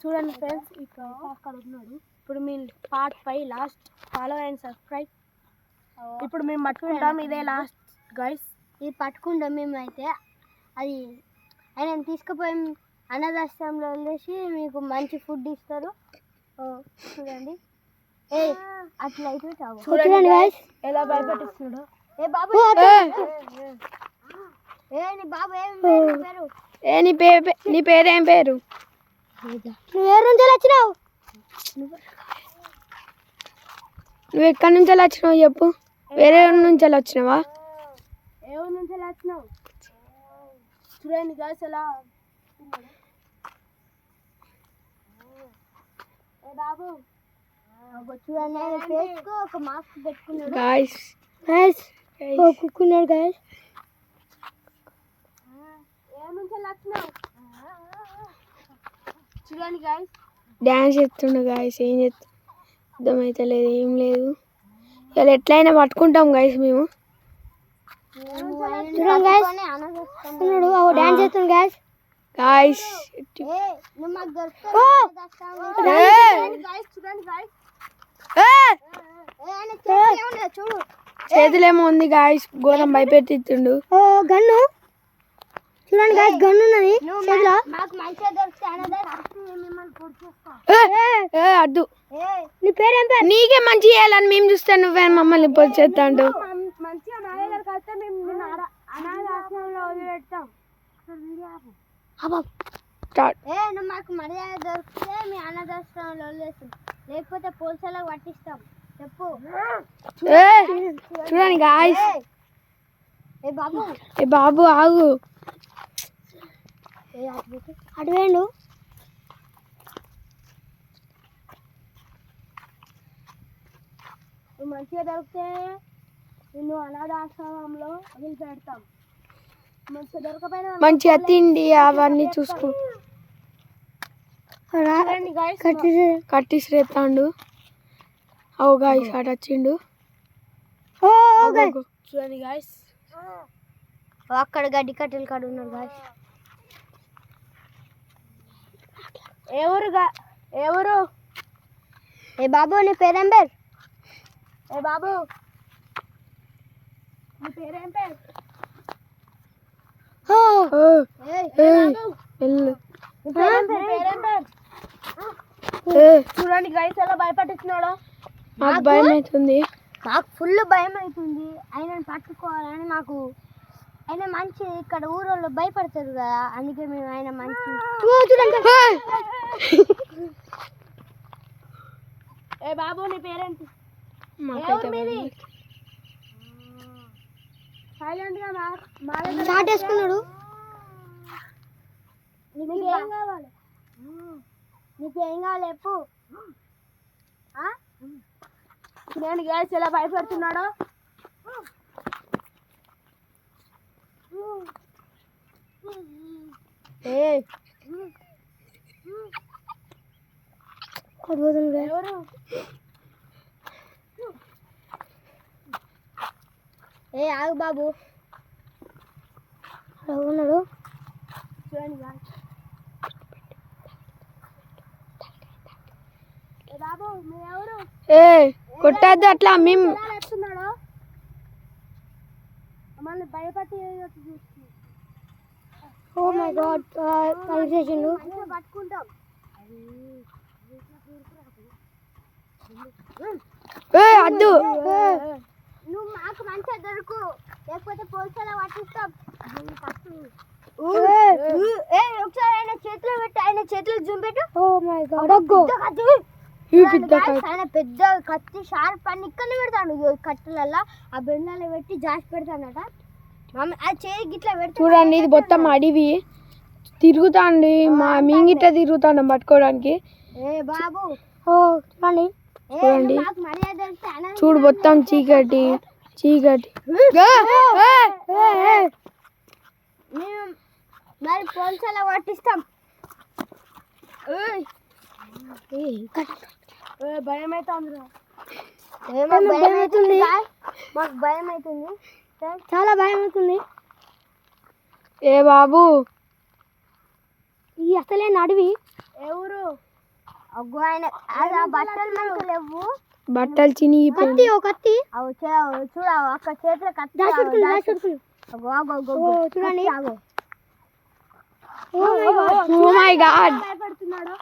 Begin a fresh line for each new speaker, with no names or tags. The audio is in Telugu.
చూడండి ఫ్రెండ్స్, ఇక్కడ ఉన్నాడు. ఇప్పుడు మేము part 5 last. Follow and subscribe. ఇప్పుడు మేము పట్టుకుంటాం, ఇదే లాస్ట్ గైస్.
ఇది పట్టుకుంటాం మేము. అయితే అది ఆయన తీసుకుపోయి అనాథాశ్రమంలో వదిలేసి మీకు మంచి ఫుడ్ ఇస్తారు. చూడండి, ఏ అట్లా అయితే
చూడండి గైస్ ఎలా భయపెట్టిస్తున్నాడు.
ఏ బాబు, ఏ నీ బాబు ఏం పేరు?
ఏ నీ పేరేం పేరు?
నువ్వు ఏ నుంచి వచ్చినావు?
నువ్వు ఎక్కడి నుంచి వచ్చినావు చెప్పు. వేరే నుంచి వచ్చినావా?
ఏ ఊరు నుంచి వచ్చినావు? చూడండి గైస్ ఎలా. ఏ బాబు చూడండి, ఆయన ఫేస్కు ఒక మాస్క్ పెట్టుకున్నాడు.
Guys
కుక్కున్నాడు guys. ఏ నుంచి వచ్చినావు? చూడండి గైస్
డ్యాన్స్ చేస్తుండు గైస్. ఏం చేస్తా అర్థమైతే లేదు, ఏం లేదు. ఇలా ఎట్లయినా పట్టుకుంటాం గైస్ మేము.
చూడండి గైస్, డాన్స్ చేస్తుంది గైస్.
గైస్
చూడు,
చేతులేమో ఉంది గాయస్, ఘోరం భయపెట్టిండు.
గన్ను చూడండి గాయస్, గన్ను ఉన్నది చేతిలో. మాకు మంచిగా దొరికితే
అద్దు.
నీ పేరేం పేరు?
నీకే మంచి చేయాలని మేము చూస్తే నువ్వే మమ్మల్ని పొద్దు చేస్తాండు.
మంచిగా మా దగ్గరకు వస్తే మేము అనాథాశ్రమంలో వదిలిపెడతాం. నువ్వు మాకు మర్యాద దొరికితే మీ అనాథాశ్రమంలో వదిలేస్తాం, లేకపోతే పోలీసులకు పట్టిస్తాం. చెప్పు.
చూడండి గాయస్. ఏ బాబు ఆగు.
అటు వేయండు. నువ్వు మంచిగా దొరికితే నిన్ను అనాథాశ్రమంలో వదిలిపెడతాం. మంచిగా దొరకపోయినా
మంచిగా తిండి అవన్నీ చూసుకో. కట్టిసి రేస్తాడు. అవు గాయస్ అటు వచ్చిండు. చూడండి గాయస్,
అక్కడ గడ్డి కట్టెలు కాడు ఉన్నారు గాయస్. ఎవరు? ఏ బాబు నీ పేరేం పేరు? ఏ బాబు నీ పేరేం పేరు?
చూడండి గైస్ ఎలా భయపట్టిస్తున్నాడు. మాకు భయం అవుతుంది.
మాకు ఫుల్ భయం అవుతుంది. ఆయనను పట్టుకోవాలని మాకు. ఆయన మంచి, ఇక్కడ ఊరోళ్ళు భయపడతారు కదా, అందుకే మేము ఆయన మంచి. ఏ బాబు నీ పేరేంటి? సైలెంట్ గా మాట్లాడేసుకున్నాడు. నీకేం కావాలి? నీకేం కావాలి చెప్పు.
చూడండి గ్యాస్ ఎలా భయపడుతున్నాడో.
ఎవరు? ఏ ఆగు బాబు, ఉన్నాడు. చూడండి బాబు, మీరెవరు?
కొట్టద్దు అట్లా. మేము
ఎత్తున్నాడు మమ్మల్ని భయపట్టి. ఓ మై గాడ్, పట్టుకుంటాం.
అద్దు.
నువ్వు మాకు మంచిగా దొరుకు, లేకపోతే పోలీసులు పట్టిస్తాం. ఒకసారి ఆయన చేతిలో పెట్టి, ఆయన చేతులు చూపెట్టు. ఓ మై గాడ్, ఆయన పెద్ద కత్తి షార్ప్ అన్ని ఇక్కడ పెడతాడు. కట్టెలలో ఆ బెండలో పెట్టి జాసి పెడతాడట. ఆ చేయి గిట్లా పెడతా.
చూడండి ఇది మొత్తం అడివి తిరుగుతాండి. మింగిట తిరుగుతాను పట్టుకోవడానికి.
ఏ బాబు
చూడండి, చూడు మొత్తం చీకటి చీకటి.
మరి పోలీసులు పట్టిస్తాం.
భయం అవుతుంది.
మాకు భయం అవుతుంది, చాలా భయం అవుతుంది.
ఏ బాబు,
ఈ అసలే అడవి.
ఎవరు?
అగ్గో ఆయన ఆ బట్టలు మనకు లేవు.
బట్టలు చినిగిపోయింది.
కత్తి అవు చూడ అక్క చేతిలో కత్తి అగో చూడండి.
ఓ మై గాడ్
భయపడుతున్నాడు.